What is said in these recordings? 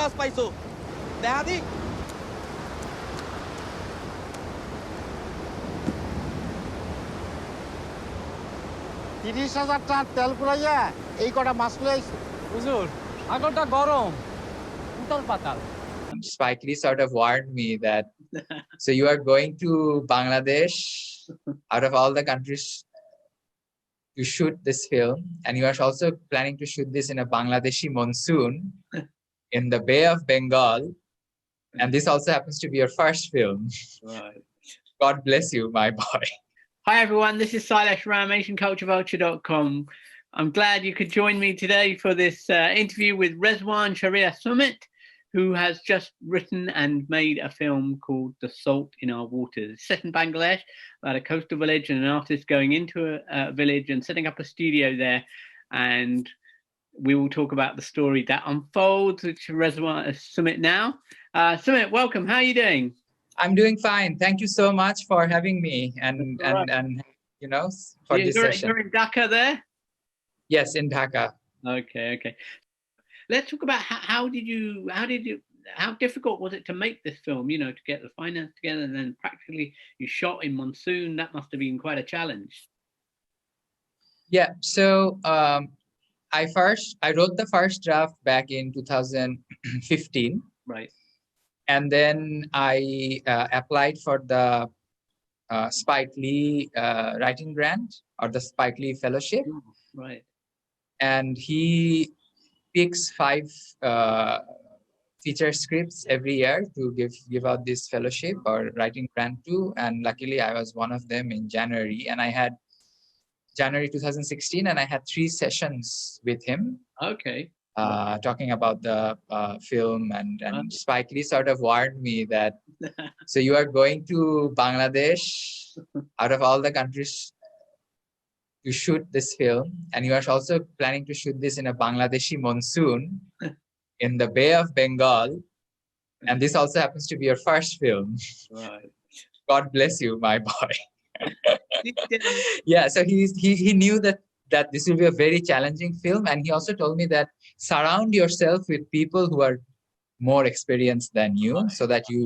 বাস পাইছো দেখা দি 30,000 টাকা তেল পুরাইয়া এই কটা মাছ লই আইছি হুজুর সাগরটা গরম উতাল পাতাল Spike Lee sort of warned me that so you are going to Bangladesh out of all the countries to shoot this film, and you are also planning to shoot this in a Bangladeshi monsoon in the Bay of Bengal, and this also happens to be your first film. Right. God bless you, my boy. Hi everyone, this is Silesh Ram, AsianCultureVulture.com. I'm glad you could join me today for this interview with Rezwan Shahriar Sumit, who has just written and made a film called The Salt in Our Waters. It's set in Bangladesh, about a coastal village and an artist going into a village and setting up a studio there. And we will talk about the story that unfolds, which Rezwan Sumit now. Sumit, welcome. How are you doing? I'm doing fine. Thank you so much for having me and you know for this session. You're in Dhaka there? Yes, in Dhaka. Okay. Let's talk about how difficult was it to make this film, you know, to get the finance together and then practically you shot in monsoon. That must have been quite a challenge. Yeah, so I wrote the first draft back in 2015. Right. And then I applied for the Spike Lee writing grant or the Spike Lee fellowship. Right. And he picks 5 feature scripts every year to give out this fellowship or writing grant to. And luckily I was one of them in January. And I had January 2016 and I had 3 sessions with him. Okay. Talking about the film and Spike Lee sort of warned me that so you are going to Bangladesh out of all the countries to shoot this film, and you are also planning to shoot this in a Bangladeshi monsoon in the Bay of Bengal, and this also happens to be your first film. Right. God bless you, my boy. Yeah, so he knew that this will be a very challenging film, and he also told me that surround yourself with people who are more experienced than you, so that you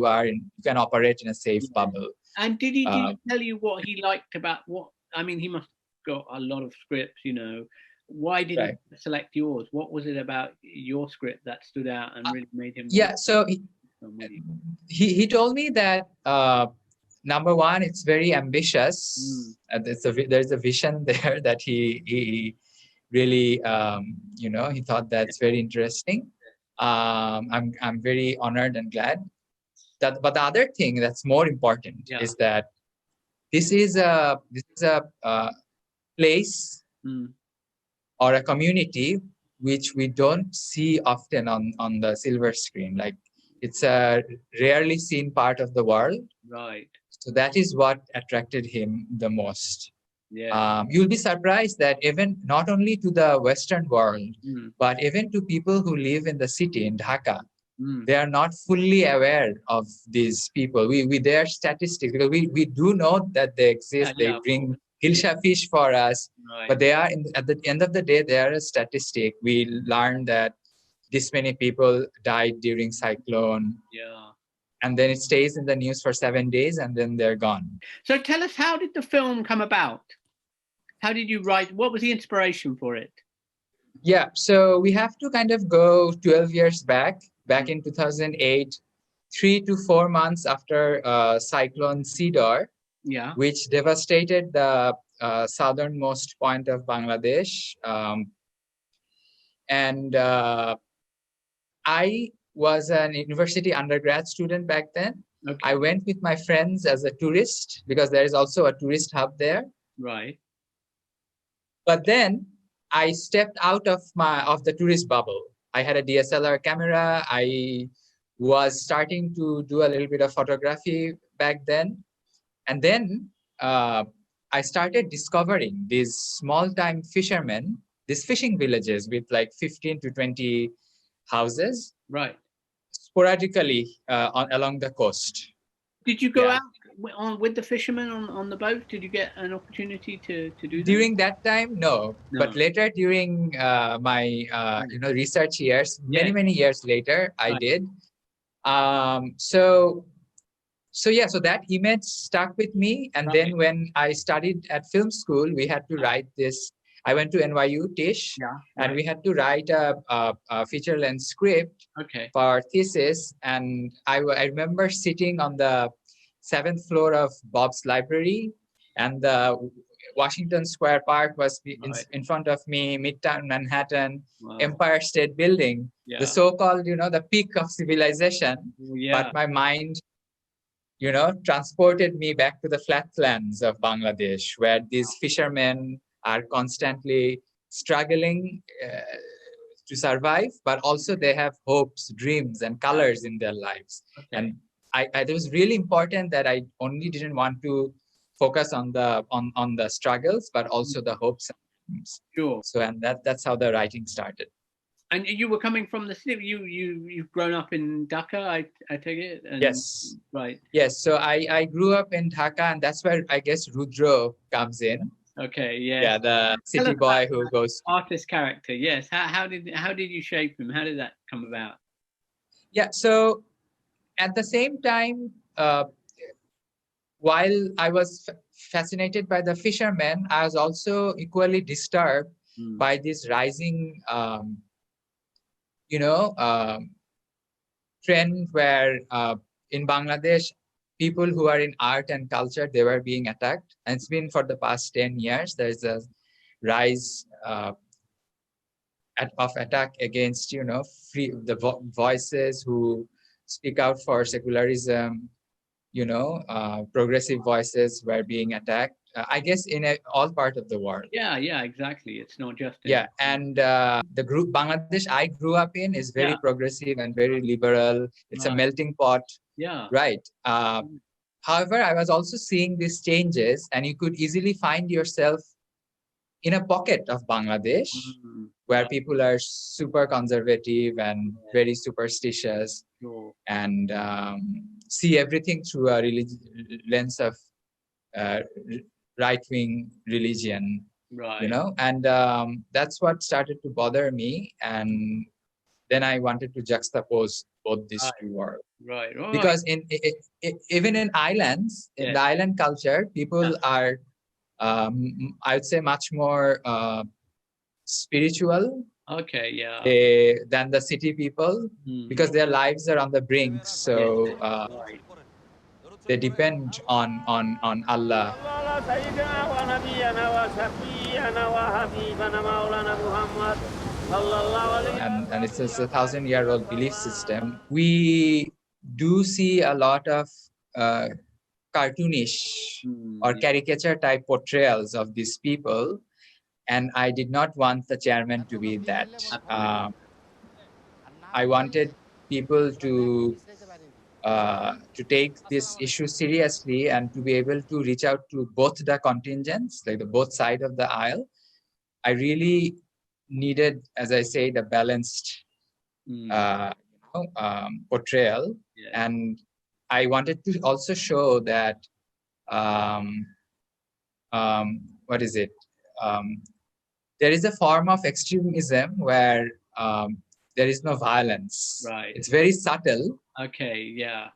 can operate in a safe bubble. And did he tell you what he liked about what? I mean, he must have got a lot of scripts, you know. Why did he select yours? What was it about your script that stood out and really made him? Yeah, so he told me that. Number one, it's very ambitious. There's a vision there that he really, he thought that's very interesting. I'm very honored and glad. But the other thing that's more important is that this is a place or a community which we don't see often on the silver screen. Like it's a rarely seen part of the world. Right. So that is what attracted him the most. Yeah. You'll be surprised that even not only to the Western world, but even to people who live in the city in Dhaka, they are not fully aware of these people. We their statistics, because we do know that they exist. They bring Hilsha fish for us, but they are at the end of the day, they are a statistic. We learned that this many people died during cyclone. Yeah. And then it stays in the news for 7 days and then they're gone. So tell us, how did the film come about? How did you write? What was the inspiration for it? Yeah, so we have to kind of go 12 years back in 2008, 3 to 4 months after Cyclone Sidor, which devastated the southernmost point of Bangladesh. I was an university undergrad student back then. Okay. I went with my friends as a tourist because there is also a tourist hub there. Right. But then I stepped out of the tourist bubble. I had a DSLR camera. I was starting to do a little bit of photography back then. And then I started discovering these small-time fishermen, these fishing villages with like 15 to 20 houses. Right. Sporadically along the coast. Did you go out with the fishermen on the boat? Did you get an opportunity to do that? During that time, no. But later, during my research years, many years later, I did. So that image stuck with me. And then when I studied at film school, we had to write this. I went to NYU Tisch, and we had to write a feature length script for our thesis. And I remember sitting on the 7th floor of Bob's library, and the Washington Square Park was in front of me, Midtown Manhattan, Empire State Building, the so-called, the peak of civilization. But my mind, transported me back to the flatlands of Bangladesh, where these fishermen are constantly struggling to survive, but also they have hopes, dreams, and colors in their lives. And it was really important that I only didn't want to focus on the struggles, but also the hopes and dreams. Sure. So, and that's how the writing started. And you were coming from the city. You've grown up in Dhaka, I take it. And, yes. Right. Yes. So I grew up in Dhaka, and that's where I guess Rudra comes in. Okay. Yeah. Yeah, the city boy who goes. Artist character. Yes. How did you shape him? How did that come about? Yeah. So at the same time, while I was fascinated by the fishermen, I was also equally disturbed by this rising, trend where in Bangladesh, people who are in art and culture, they were being attacked. And it's been for the past 10 years, there's a rise of attack against, voices who speak out for secularism, progressive voices were being attacked. I guess in all part of the world. Yeah, exactly. It's not just. And the group Bangladesh I grew up in is very progressive and very liberal. It's a melting pot. Yeah. Right. However, I was also seeing these changes, and you could easily find yourself in a pocket of Bangladesh where people are super conservative and very superstitious and see everything through a lens of right-wing religion, and that's what started to bother me. And then I wanted to juxtapose both these two worlds. Right. Because even in islands, in the island culture, people are, I would say, much more spiritual. Okay. Yeah. Than the city people, because their lives are on the brink. So they depend on Allah. And it's a 1,000-year-old belief system. We do see a lot of cartoonish or caricature type portrayals of these people. And I did not want the chairman to be that. I wanted people to take this issue seriously and to be able to reach out to both the contingents, like both sides of the aisle. I really needed, as I say, the balanced portrayal. And I wanted to also show that, what is it? There is a form of extremism where there is no violence. Right. It's very subtle. Okay. Yeah.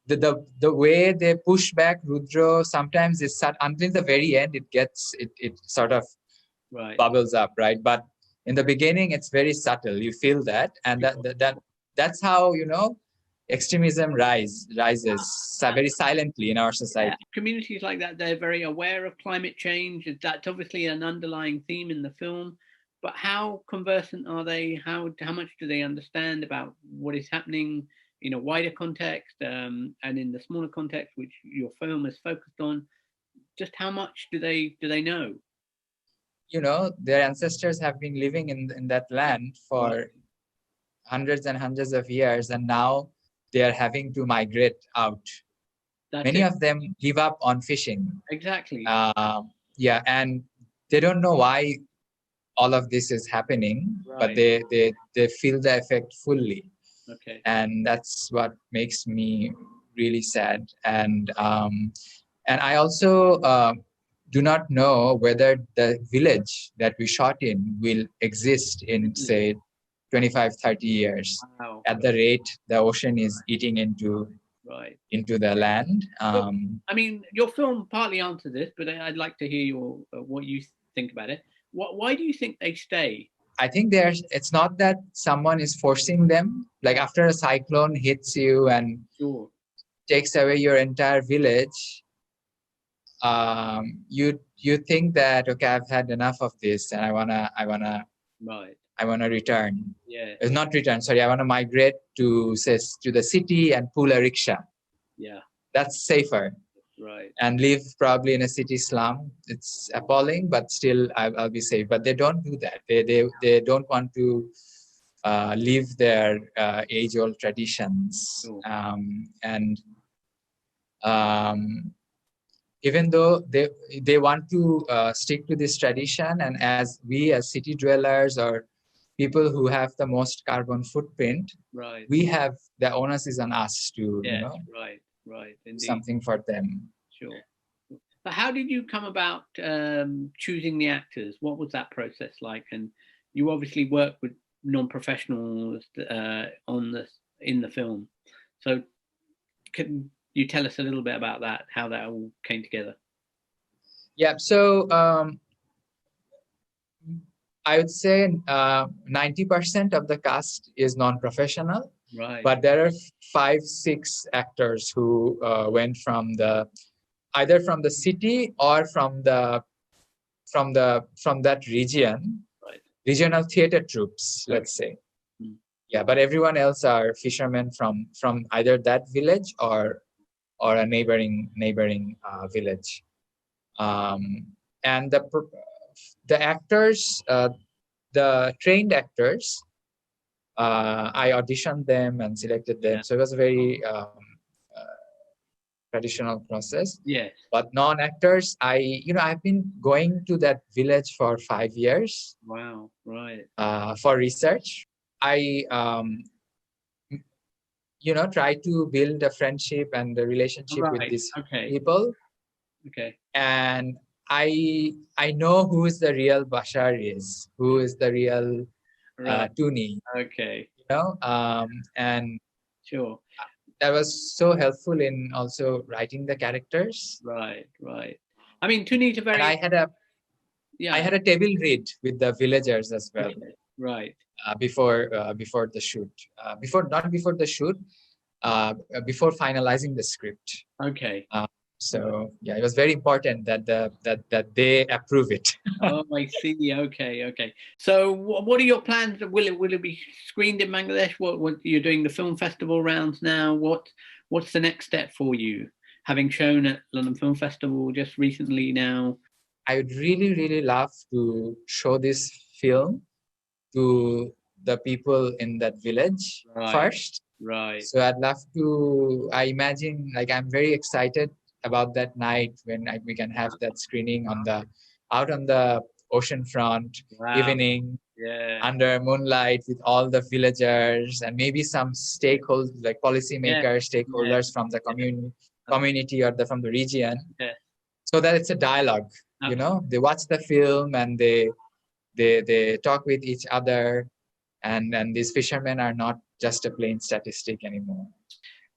The way they push back Rudra sometimes is until the very end. It sort of bubbles up, right? But in the beginning, it's very subtle. You feel that, and that's how extremism rises very silently in our society. Communities like that, they're very aware of climate change. That's obviously an underlying theme in the film. But how conversant are they? How much do they understand about what is happening in a wider context, and in the smaller context, which your film is focused on? Just how much do they know? Their ancestors have been living in that land for hundreds and hundreds of years, and now they are having to migrate out. Many of them give up on fishing. Exactly. And they don't know why all of this is happening, but they feel the effect fully. Okay. And that's what makes me really sad. And I also do not know whether the village that we shot in will exist in, say, 25, 30 years. Wow. At the rate the ocean is eating into the land. I mean, your film partly answers this, but I'd like to hear your what you think about it. Why do you think they stay? I think it's not that someone is forcing them. Like after a cyclone hits you and Sure. takes away your entire village, you think that, okay, I've had enough of this, and I wanna return. Yeah. Not return. Sorry, I wanna migrate to the city and pull a rickshaw. Yeah. That's safer. Right. And live probably in a city slum. It's appalling, but still I'll be safe. But they don't do that. They don't want to leave their age-old traditions. Sure. And even though they want to stick to this tradition, and as city dwellers or people who have the most carbon footprint, we have the onus is on us to Right. Indeed. something for them. Sure. But how did you come about choosing the actors? What was that process like? And you obviously work with non-professionals in the film. So can you tell us a little bit about that, how that all came together? Yeah, so I would say 90% of the cast is non-professional. Right. But there are 5-6 actors who went from either from the city or from that region, regional theater troops, let's say. Yeah, but everyone else are fishermen from either that village or a neighboring village. And the actors, the trained actors, I auditioned them and selected them. So it was a very traditional process. Yes. But non-actors, I've been going to that village for 5 years. Wow. Right. For research. I try to build a friendship and a relationship with these people. Okay. And I know who is the real Bashar is, who is the real Tuni. Okay. And sure. That was so helpful in also writing the characters. Right. I mean, Tuni's a very. And I had a table read with the villagers as well. Okay. Right. Before the shoot. Before finalizing the script. Okay. So yeah, it was very important that they approve it. Oh, I see. Okay. So, what are your plans? Will it be screened in Bangladesh? What you're doing the film festival rounds now? What's the next step for you? Having shown at London Film Festival just recently now. I would really, really love to show this film to the people in that village first. Right. So I'd love to. I imagine, I'm very excited about that night when we can have that screening out on the ocean front, evening, under moonlight with all the villagers and maybe some stakeholders, like policymakers, stakeholders from the community or from the region, so that it's a dialogue. They watch the film and they talk with each other, and these fishermen are not just a plain statistic anymore.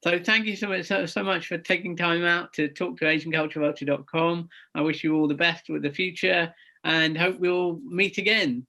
So thank you so much for taking time out to talk to AsianCultureVulture.com. I wish you all the best with the future and hope we'll meet again.